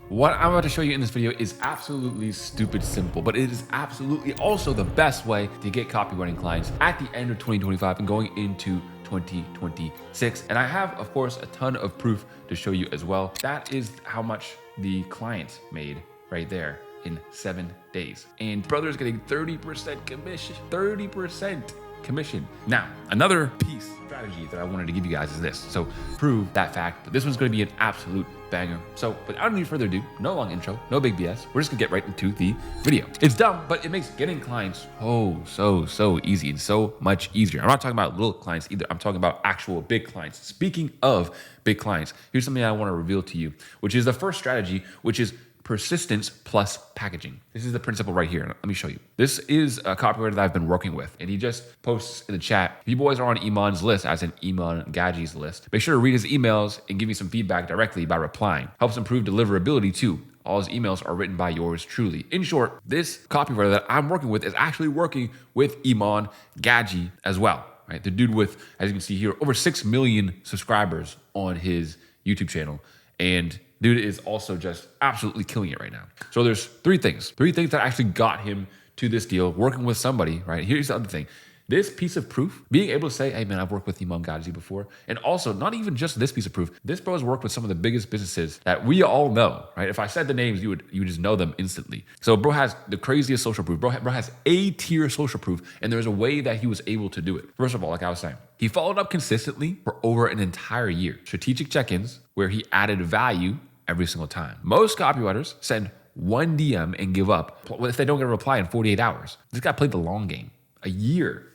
What I'm about to show you in this video is absolutely stupid simple, but it is absolutely also the best way to get copywriting clients at the end of 2025 and going into 2026. And I have, of course, a ton of proof to show you as well. That is how much the client made right there in 7 days. And brother's getting 30% commission, 30% commission. Now, another piece strategy that I wanted to give you guys is this. So prove that fact, but this one's going to be an absolute banger. So without any further ado, no long intro, no big BS. We're just gonna get right into the video. It's dumb, but it makes getting clients so easy and so much easier. I'm not talking about little clients either. I'm talking about actual big clients. Speaking of big clients, here's something I want to reveal to you, which is the first strategy, which is persistence plus packaging. This is the principle right here. Let me show you. This is a copywriter that I've been working with, and he just posts in the chat, if you boys are on Iman's list, as in Iman Gadji's list, make sure to read his emails and give me some feedback directly by replying. Helps improve deliverability too. All his emails are written by yours truly. In short, this copywriter that I'm working with is actually working with Iman Gadji as well. Right? The dude with, as you can see here, over 6 million subscribers on his YouTube channel. And dude is also just absolutely killing it right now. So there's three things that actually got him to this deal, working with somebody, right? Here's the other thing. This piece of proof, being able to say, hey man, I've worked with Iman Gadji before. And also not even just this piece of proof, this bro has worked with some of the biggest businesses that we all know, right? If I said the names, you would just know them instantly. So bro has the craziest social proof. Bro has A-tier social proof. And there's a way that he was able to do it. First of all, like I was saying, he followed up consistently for over an entire year. Strategic check-ins where he added value every single time. Most copywriters send one DM and give up if they don't get a reply in 48 hours. This guy played the long game. A year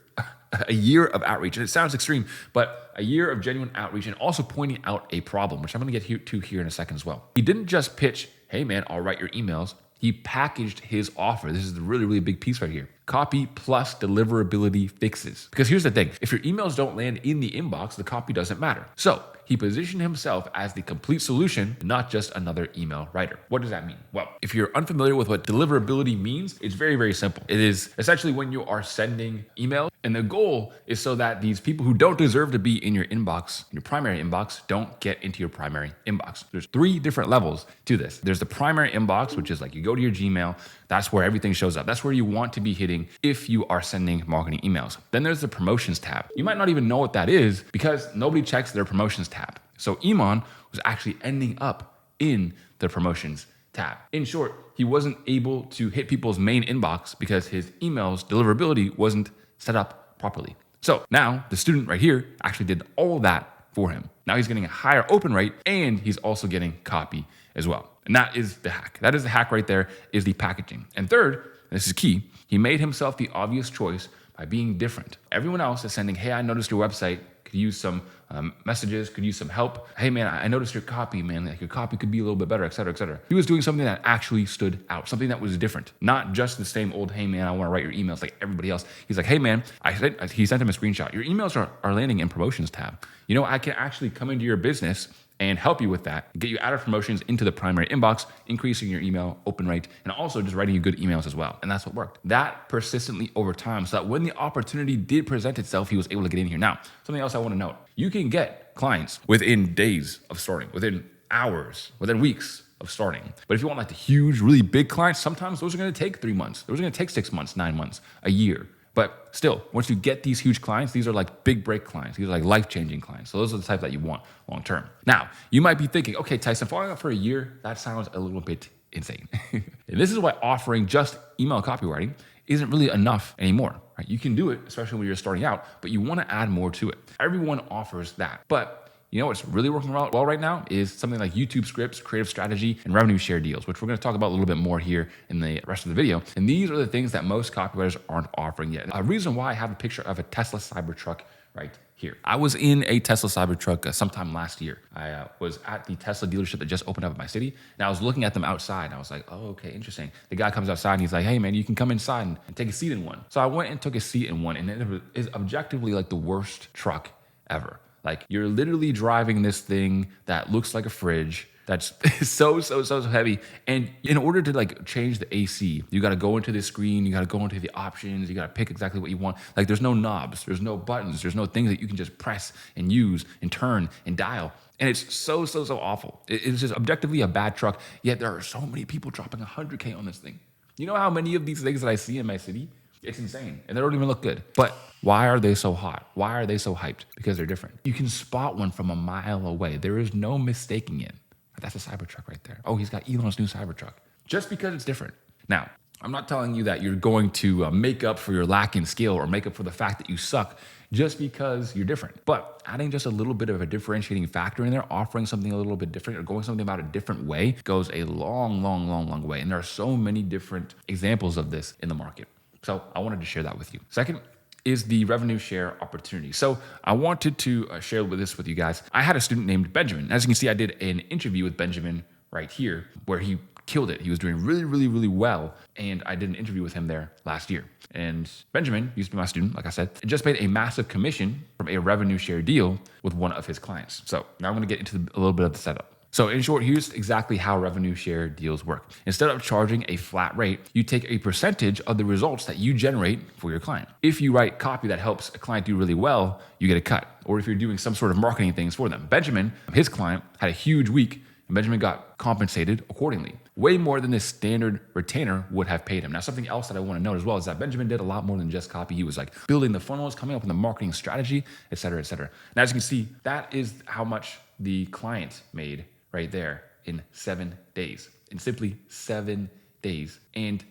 of outreach. And it sounds extreme, but a year of genuine outreach and also pointing out a problem, which I'm going to get to here in a second as well. He didn't just pitch, hey man, I'll write your emails. He packaged his offer. This is the really big piece right here. Copy plus deliverability fixes. Because here's the thing. If your emails don't land in the inbox, the copy doesn't matter. So he positioned himself as the complete solution, not just another email writer. What does that mean? Well, if you're unfamiliar with what deliverability means, it's very simple. It is essentially when you are sending emails, and the goal is so that these people who don't deserve to be in your inbox, your primary inbox, don't get into your primary inbox. There's 3 different levels to this. There's the primary inbox, which is like you go to your Gmail, that's where everything shows up. That's where you want to be hitting if you are sending marketing emails. Then there's the promotions tab. You might not even know what that is because nobody checks their promotions tab. So Iman was actually ending up in the promotions tab. In short, he wasn't able to hit people's main inbox because his emails deliverability wasn't set up properly. So now the student right here actually did all that for him. Now he's getting a higher open rate and he's also getting copy as well. And that is the hack. That is the hack right there, is the packaging. And third, and this is key, he made himself the obvious choice by being different. Everyone else is sending, hey, I noticed your website could use some messages, could use some help. Hey man, I noticed your copy, man. Like your copy could be a little bit better, et cetera, et cetera. He was doing something that actually stood out, something that was different. Not just the same old, hey man, I want to write your emails like everybody else. He's like, hey man, he sent him a screenshot. Your emails are landing in promotions tab. You know, I can actually come into your business and help you with that, get you out of promotions into the primary inbox, increasing your email open rate, and also just writing you good emails as well. And that's what worked. That persistently over time, so that when the opportunity did present itself, he was able to get in here. Now, something else I want to note. You can get clients within days of starting, within hours, within weeks of starting. But if you want like the huge, really big clients, sometimes those are going to take 3 months. Those are going to take 6 months, 9 months, a year. But still, once you get these huge clients, these are like big break clients. These are like life-changing clients. So those are the type that you want long-term. Now, you might be thinking, okay, Tyson, following up for a year, that sounds a little bit insane. And this is why offering just email copywriting isn't really enough anymore. Right? You can do it, especially when you're starting out, but you want to add more to it. Everyone offers that. But you know what's really working well right now is something like YouTube scripts, creative strategy, and revenue share deals, which we're going to talk about a little bit more here in the rest of the video. And these are the things that most copywriters aren't offering yet. A reason why I have a picture of a Tesla Cybertruck right here. I was in a Tesla Cybertruck sometime last year. I was at the Tesla dealership that just opened up in my city, and I was looking at them outside, and I was like, oh, okay, interesting. The guy comes outside, and he's like, hey, man, you can come inside and take a seat in one. So I went and took a seat in one, and it is objectively like the worst truck ever. Like you're literally driving this thing that looks like a fridge, that's so heavy. And in order to like change the AC, you got to go into the screen, you got to go into the options, you got to pick exactly what you want. Like there's no knobs, there's no buttons, there's no things that you can just press and use and turn and dial. And it's so awful. It's just objectively a bad truck. Yet there are so many people dropping 100K on this thing. You know how many of these things that I see in my city? It's insane. And they don't even look good. But why are they so hot? Why are they so hyped? Because they're different. You can spot one from a mile away. There is no mistaking it. That's a Cybertruck right there. Oh, he's got Elon's new Cybertruck. Just because it's different. Now, I'm not telling you that you're going to make up for your lack in skill or make up for the fact that you suck just because you're different. But adding just a little bit of a differentiating factor in there, offering something a little bit different or going something about a different way goes a long way. And there are so many different examples of this in the market. So I wanted to share that with you. Second is the revenue share opportunity. So I wanted to share this with you guys. I had a student named Benjamin. As you can see, I did an interview with Benjamin right here where he killed it. He was doing really well. And I did an interview with him there last year. And Benjamin used to be my student, like I said, and just made a massive commission from a revenue share deal with one of his clients. So now I'm going to get into a little bit of the setup. So in short, here's exactly how revenue share deals work. Instead of charging a flat rate, you take a percentage of the results that you generate for your client. If you write copy that helps a client do really well, you get a cut. Or if you're doing some sort of marketing things for them. Benjamin, his client, had a huge week, and Benjamin got compensated accordingly. Way more than this standard retainer would have paid him. Now, something else that I want to note as well is that Benjamin did a lot more than just copy. He was like building the funnels, coming up with the marketing strategy, et cetera. And as you can see, that is how much the client made right there in 7 days. In simply 7 days. And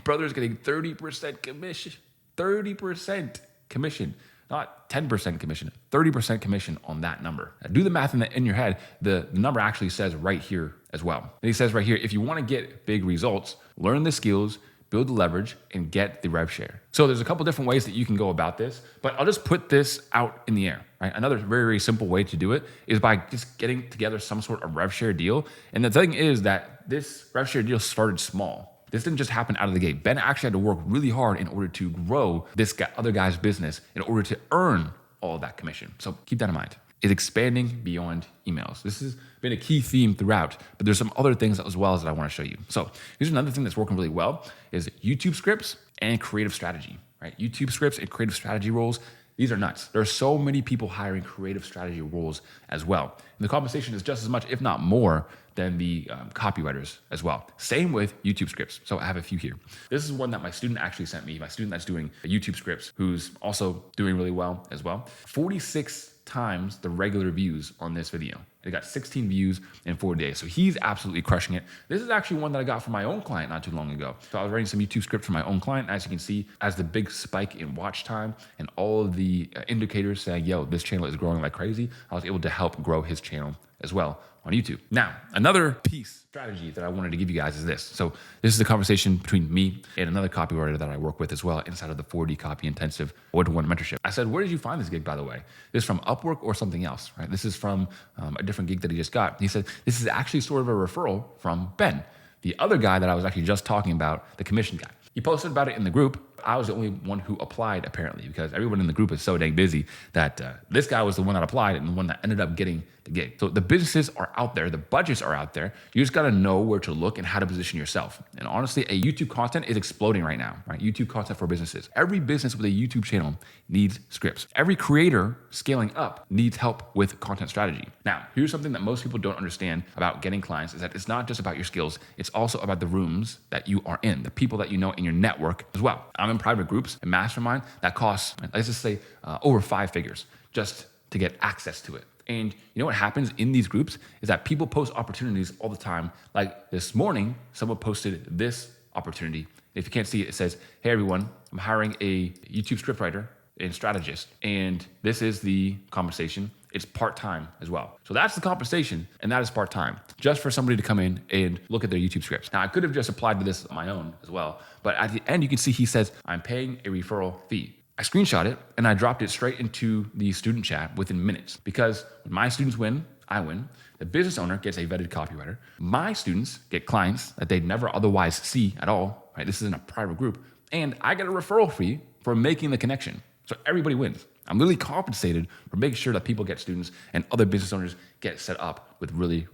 brother's getting 30% commission. 30% commission. Not 10% commission, 30% commission on that number. Now, do the math in your head. The number actually says right here as well. And he says right here, if you want to get big results, learn the skills, build the leverage, and get the rev share. So there's a couple different ways that you can go about this, but I'll just put this out in the air, right? Another very simple way to do it is by just getting together some sort of rev share deal. And the thing is that this rev share deal started small. This didn't just happen out of the gate. Ben actually had to work really hard in order to grow this other guy's business in order to earn all of that commission. So keep that in mind. It's expanding beyond emails. This has been a key theme throughout, but there's some other things as well that I want to show you. So here's another thing that's working really well is YouTube scripts and creative strategy, right? YouTube scripts and creative strategy roles. These are nuts. There are so many people hiring creative strategy roles as well. And the compensation is just as much, if not more, than the copywriters as well. Same with YouTube scripts. So I have a few here. This is one that my student actually sent me. My student that's doing YouTube scripts, who's also doing really well as well. 46 times the regular views on this video. It got 16 views in 4 days. So he's absolutely crushing it. This is actually one that I got from my own client not too long ago. So I was writing some YouTube scripts for my own client. As you can see, as the big spike in watch time and all of the indicators saying, yo, this channel is growing like crazy, I was able to help grow his channel as well on YouTube. Now, another strategy that I wanted to give you guys is this. So this is a conversation between me and another copywriter that I work with as well inside of the 4D Copy Intensive one-to-one mentorship. I said, where did you find this gig, by the way? This is from Upwork or something else, right? This is from a different gig that he just got. He said, this is actually sort of a referral from Ben, the other guy that I was actually just talking about, the commission guy. He posted about it in the group. I was the only one who applied, apparently, because everyone in the group is so dang busy that this guy was the one that applied and the one that ended up getting the gig. So the businesses are out there. The budgets are out there. You just got to know where to look and how to position yourself. And honestly, a YouTube content is exploding right now, right? YouTube content for businesses. Every business with a YouTube channel needs scripts. Every creator scaling up needs help with content strategy. Now, here's something that most people don't understand about getting clients is that it's not just about your skills. It's also about the rooms that you are in, the people that you know in your network as well. I'm in private groups and mastermind that costs, let's just say, over 5 figures just to get access to it. And you know what happens in these groups is that people post opportunities all the time. Like this morning, someone posted this opportunity. If you can't see it, it says, hey everyone, I'm hiring a YouTube scriptwriter and strategist. And this is the compensation. It's part-time as well. So that's the compensation, and that is part-time, just for somebody to come in and look at their YouTube scripts. Now, I could have just applied to this on my own as well, but at the end, you can see he says, I'm paying a referral fee. I screenshot it, and I dropped it straight into the student chat within minutes, because when my students win, I win. The business owner gets a vetted copywriter. My students get clients that they'd never otherwise see at all, right? This is in a private group, and I get a referral fee for making the connection. So everybody wins. I'm really compensated for making sure that people get students and other business owners get set up with really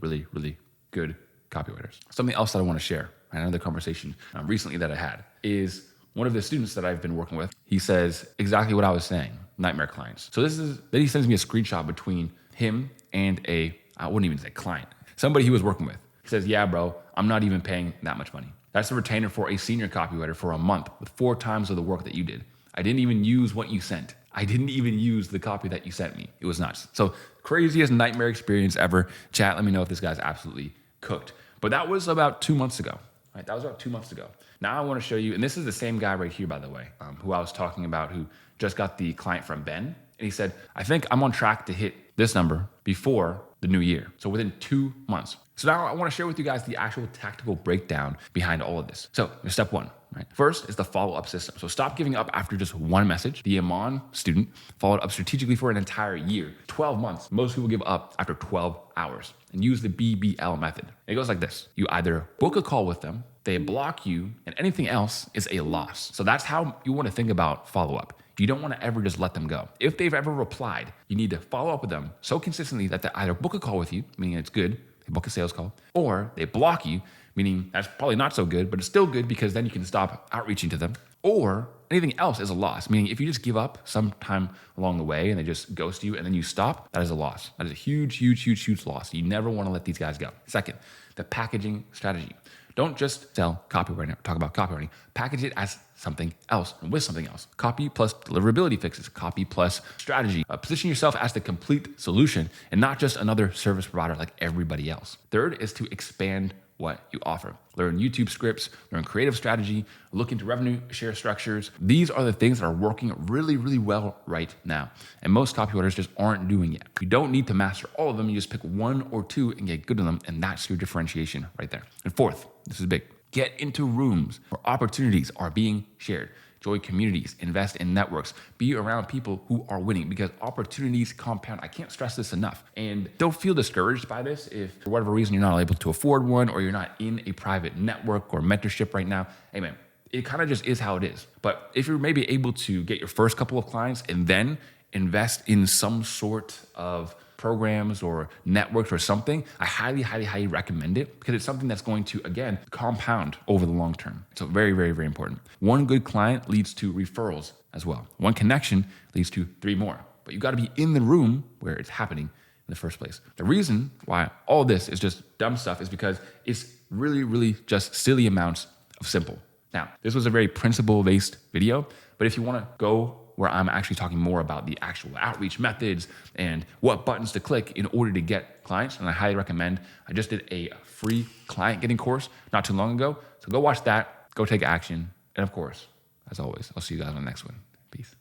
good copywriters. Something else that I want to share, another conversation recently that I had, is one of the students that I've been working with. He says exactly what I was saying, nightmare clients. So then he sends me a screenshot between him and I wouldn't even say client, somebody he was working with. He says, yeah, bro, I'm not even paying that much money. That's a retainer for a senior copywriter for a month with 4 times of the work that you did. I didn't even use what you sent. I didn't even use the copy that you sent me. It was nuts. So craziest nightmare experience ever. Chat, let me know if this guy's absolutely cooked. But that was about 2 months ago, right? That was about 2 months ago. Now I want to show you, and this is the same guy right here, by the way, who I was talking about, who just got the client from Ben. And he said, I think I'm on track to hit this number before the new year. So within 2 months. So now I want to share with you guys the actual tactical breakdown behind all of this. So step 1, right? First is the follow-up system. So stop giving up after just one message. The Iman student followed up strategically for an entire year, 12 months. Most people give up after 12 hours and use the BBL method. It goes like this. You either book a call with them, they block you, and anything else is a loss. So that's how you want to think about follow-up. You don't want to ever just let them go. If they've ever replied, you need to follow up with them so consistently that they either book a call with you, meaning it's good, they book a sales call, or they block you, meaning that's probably not so good, but it's still good because then you can stop outreaching to them, or anything else is a loss, meaning if you just give up sometime along the way and they just ghost you and then you stop, that is a loss. That is a huge, huge, huge, huge loss. You never want to let these guys go. Second, the packaging strategy. Don't just sell copywriting, talk about copywriting. Package it as something else and with something else. Copy plus deliverability fixes, copy plus strategy. Position yourself as the complete solution and not just another service provider like everybody else. Third is to expand what you offer. Learn YouTube scripts, learn creative strategy, look into revenue share structures. These are the things that are working really, really well right now. And most copywriters just aren't doing it. You don't need to master all of them. You just pick 1 or 2 and get good at them. And that's your differentiation right there. And fourth, this is big. Get into rooms where opportunities are being shared. Join communities, invest in networks, be around people who are winning because opportunities compound. I can't stress this enough. And don't feel discouraged by this if for whatever reason you're not able to afford one or you're not in a private network or mentorship right now. Hey man, it kind of just is how it is. But if you're maybe able to get your first couple of clients and then invest in some sort of programs or networks or something, I highly, highly, highly recommend it because it's something that's going to, again, compound over the long term. So very, very, very important. One good client leads to referrals as well. One connection leads to 3 more. But you got to be in the room where it's happening in the first place. The reason why all this is just dumb stuff is because it's really, really just silly amounts of simple. Now, this was a very principle-based video, but if you want to go where I'm actually talking more about the actual outreach methods and what buttons to click in order to get clients, and I highly recommend. I just did a free client getting course not too long ago. So go watch that, go take action. And of course, as always, I'll see you guys on the next one. Peace.